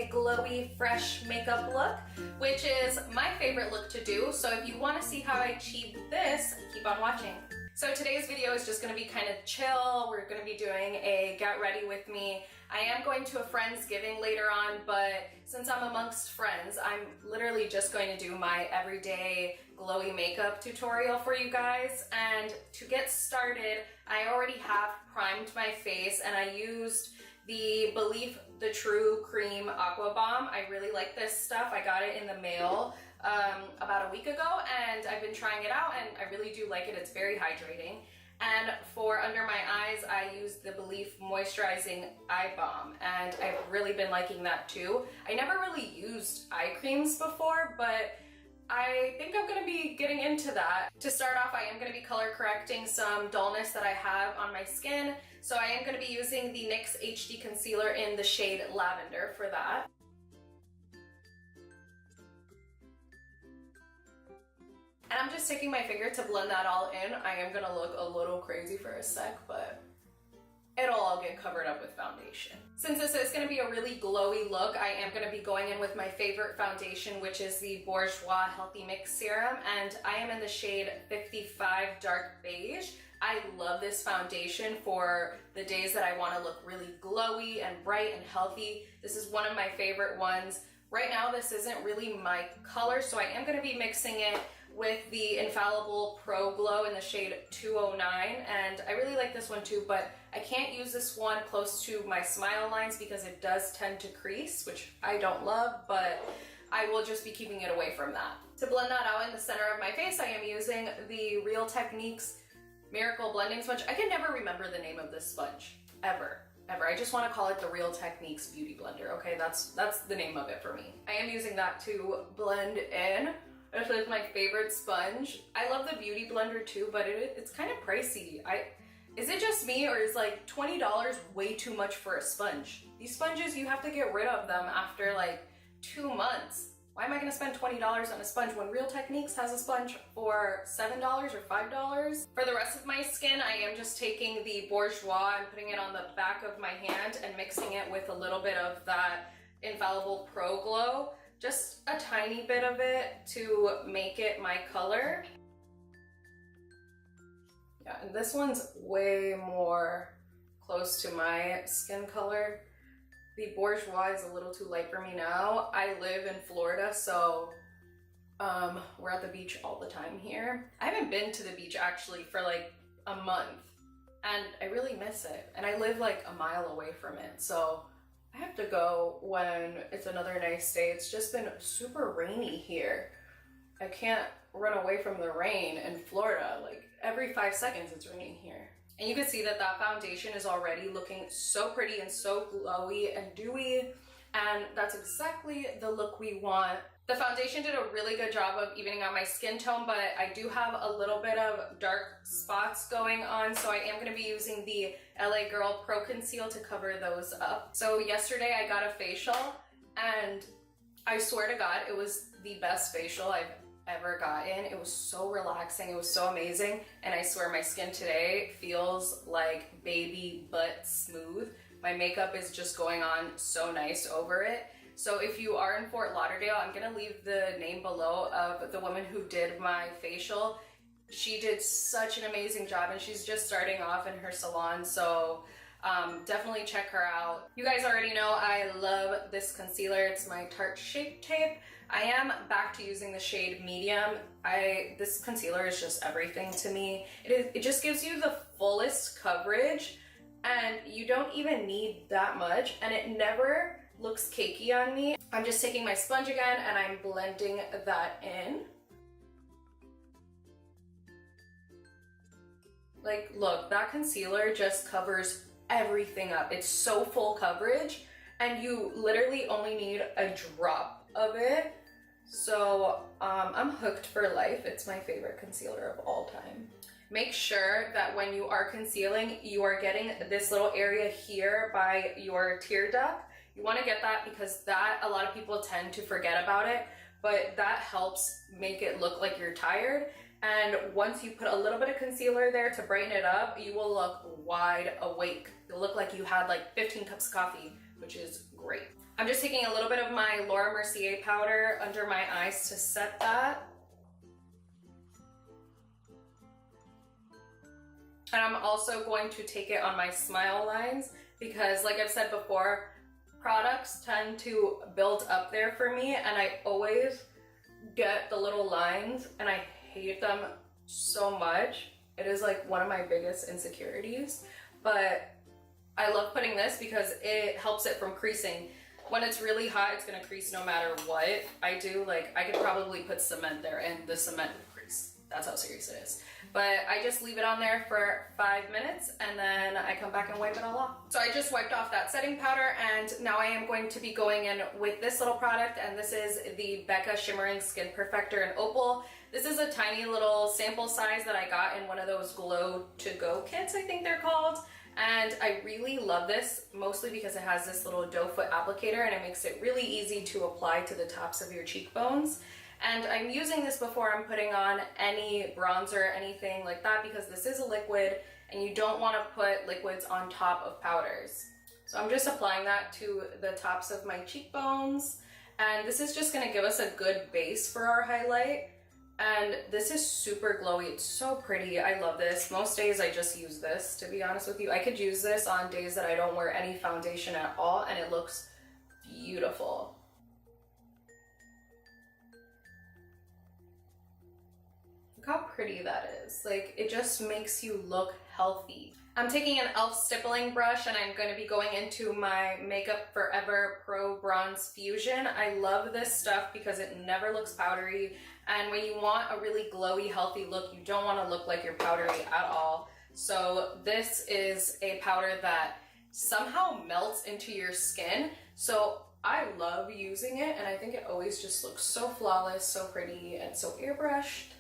a glowy, fresh makeup look, which is my favorite look to do. So if you want to see how I achieved this, keep on watching. So today's video is just going to be kind of chill. We're going to be doing a get ready with me. I am going to a Friendsgiving later on, but since I'm amongst friends, I'm literally just going to do my everyday glowy makeup tutorial for you guys. And to get started, I already have primed my face and I used the Belif The True Cream Aqua Bomb. I really like this stuff. I got it in the mail about a week ago and I've been trying it out and I really do like it. It's very hydrating. And for under my eyes, I use the Belif Moisturizing Eye Balm and I've really been liking that too. I never really used eye creams before, but I think I'm going to be getting into that. To start off, I am going to be color correcting some dullness that I have on my skin. So I am going to be using the NYX HD Concealer in the shade Lavender for that. And I'm just taking my finger to blend that all in. I am gonna look a little crazy for a sec, but it'll all get covered up with foundation. Since this is gonna be a really glowy look, I am gonna be going in with my favorite foundation, which is the Bourjois Healthy Mix Serum, and I am in the shade 55 Dark Beige. I love this foundation for the days that I wanna look really glowy and bright and healthy. This is one of my favorite ones. Right now, this isn't really my color, so I am gonna be mixing it with the Infallible Pro Glow in the shade 209, and I really like this one too, but I can't use this one close to my smile lines because it does tend to crease, which I don't love, but I will just be keeping it away from that. To blend that out in the center of my face, I am using the Real Techniques Miracle Blending Sponge. I can never remember the name of this sponge, ever. I just want to call it the Real Techniques Beauty Blender, okay? That's the name of it for me. I am using that to blend in. This is my favorite sponge. I love the Beauty Blender too, but it's kind of pricey. Is it just me, or is like $20 way too much for a sponge? These sponges, you have to get rid of them after like 2 months. Why am I gonna spend $20 on a sponge when Real Techniques has a sponge for $7 or $5? For the rest of my skin, I am just taking the Bourjois and putting it on the back of my hand and mixing it with a little bit of that Infallible Pro Glow. Just a tiny bit of it to make it my color. Yeah, and this one's way more close to my skin color. The Bourjois is a little too light for me now. I live in Florida, so we're at the beach all the time here. I haven't been to the beach actually for like a month, and I really miss it. And I live like a mile away from it, so I have to go when it's another nice day. It's just been super rainy here. I can't run away from the rain in Florida. Like every 5 seconds it's raining here. And you can see that that foundation is already looking so pretty and so glowy and dewy. And that's exactly the look we want. The foundation did a really good job of evening out my skin tone, but I do have a little bit of dark spots going on, so I am going to be using the L.A Girl Pro Conceal to cover those up. So yesterday I got a facial, and I swear to God, it was the best facial I've ever gotten. It was so relaxing, it was so amazing, and I swear my skin today feels like baby butt smooth. My makeup is just going on so nice over it. So if you are in Fort Lauderdale, I'm gonna leave the name below of the woman who did my facial. She did such an amazing job and she's just starting off in her salon, so definitely check her out. You guys already know I love this concealer. It's my Tarte Shape Tape. I am back to using the shade Medium. This concealer is just everything to me. It just gives you the fullest coverage and you don't even need that much, and it never looks cakey on me. I'm just taking my sponge again and I'm blending that in. Like, look, that concealer just covers everything up. It's so full coverage and you literally only need a drop of it. So I'm hooked for life. It's my favorite concealer of all time. Make sure that when you are concealing, you are getting this little area here by your tear duct. You want to get that because that, a lot of people tend to forget about it, but that helps make it look like you're tired. And once you put a little bit of concealer there to brighten it up, you will look wide awake. You'll look like you had like 15 cups of coffee, which is great. I'm just taking a little bit of my Laura Mercier powder under my eyes to set that. And I'm also going to take it on my smile lines because, like I've said before, products tend to build up there for me and I always get the little lines and I hate them so much. It is like one of my biggest insecurities, but I love putting this because it helps it from creasing. When it's really hot, it's gonna crease no matter what I do. Like, I could probably put cement there and the cement would crease. That's how serious it is. But I just leave it on there for 5 minutes and then I come back and wipe it all off. So I just wiped off that setting powder and now I am going to be going in with this little product, and this is the Becca Shimmering Skin Perfector in Opal. This is a tiny little sample size that I got in one of those glow to go kits, I think they're called. And I really love this, mostly because it has this little doe foot applicator and it makes it really easy to apply to the tops of your cheekbones. And I'm using this before I'm putting on any bronzer, anything like that, because this is a liquid and you don't want to put liquids on top of powders. So I'm just applying that to the tops of my cheekbones. And this is just going to give us a good base for our highlight. And this is super glowy. It's so pretty. I love this. Most days I just use this, to be honest with you. I could use this on days that I don't wear any foundation at all and it looks beautiful. Look how pretty that is. Like, it just makes you look healthy. I'm taking an e.l.f. stippling brush and I'm going to be going into my Makeup Forever Pro Bronze Fusion. I love this stuff because it never looks powdery, and when you want a really glowy, healthy look, you don't want to look like you're powdery at all. So this is a powder that somehow melts into your skin. So I love using it and I think it always just looks so flawless, so pretty, and so airbrushed.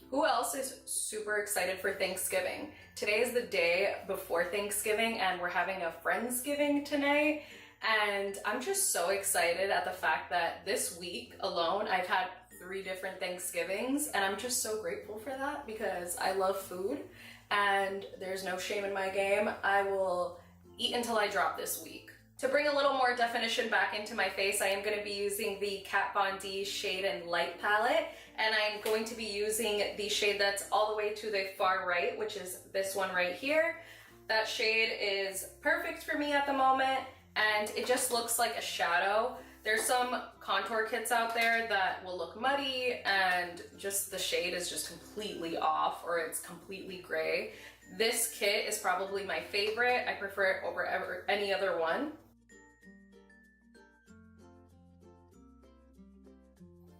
Who else is super excited for Thanksgiving? Today is the day before Thanksgiving and we're having a Friendsgiving tonight. And I'm just so excited at the fact that this week alone, I've had 3 different Thanksgivings and I'm just so grateful for that because I love food and there's no shame in my game. I will eat until I drop this week. To bring a little more definition back into my face, I am going to be using the Kat Von D Shade and Light palette, and I'm going to be using the shade that's all the way to the far right, which is this one right here. That shade is perfect for me at the moment, and it just looks like a shadow. There's some contour kits out there that will look muddy, and just the shade is just completely off, or it's completely gray. This kit is probably my favorite. I prefer it over any other one.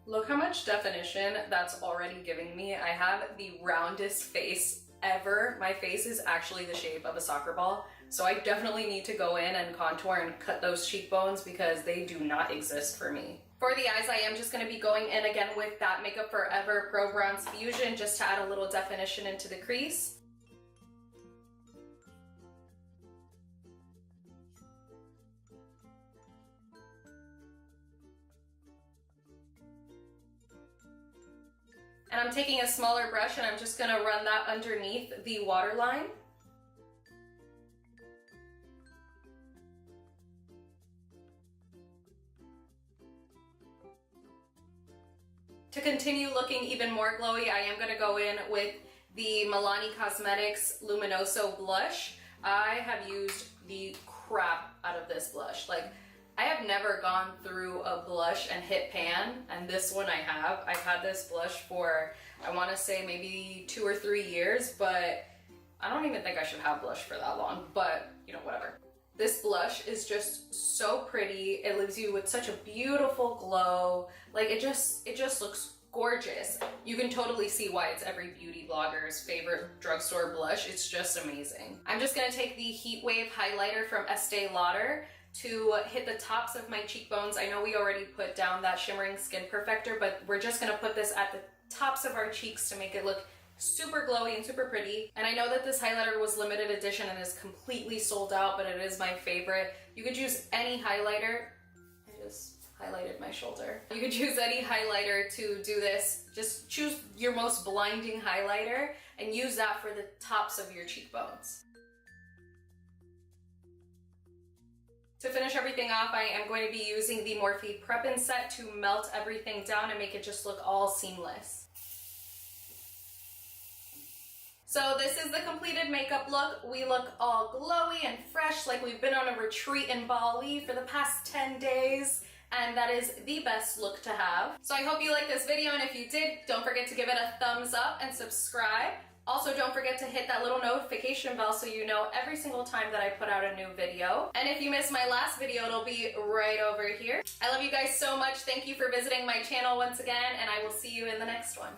Look how much definition that's already giving me. I have the roundest face ever. My face is actually the shape of a soccer ball. So I definitely need to go in and contour and cut those cheekbones because they do not exist for me. For the eyes, I am just going to be going in again with that Makeup Forever Pro Bronze Fusion just to add a little definition into the crease. And I'm taking a smaller brush and I'm just going to run that underneath the waterline. To continue looking even more glowy, I am going to go in with the Milani Cosmetics Luminoso blush. I have used the crap out of this blush. Like, I have never gone through a blush and hit pan, and this one I have. I've had this blush for, I want to say maybe 2 or 3 years, but I don't even think I should have blush for that long, but you know, whatever. This blush is just so pretty. It leaves you with such a beautiful glow. Like, it just looks gorgeous. You can totally see why it's every beauty blogger's favorite drugstore blush. It's just amazing. I'm just gonna take the Heat Wave highlighter from Estee Lauder to hit the tops of my cheekbones. I know we already put down that Shimmering Skin Perfector, but we're just gonna put this at the tops of our cheeks to make it look super glowy and super pretty. And I know that this highlighter was limited edition and is completely sold out, but it is my favorite. You could use any highlighter. I just highlighted my shoulder. You could use any highlighter to do this. Just choose your most blinding highlighter and use that for the tops of your cheekbones. To finish everything off, I am going to be using the Morphe Prep and Set to melt everything down and make it just look all seamless. So this is the completed makeup look. We look all glowy and fresh like we've been on a retreat in Bali for the past 10 days. And that is the best look to have. So I hope you liked this video, and if you did, don't forget to give it a thumbs up and subscribe. Also, don't forget to hit that little notification bell so you know every single time that I put out a new video. And if you missed my last video, it'll be right over here. I love you guys so much. Thank you for visiting my channel once again, and I will see you in the next one.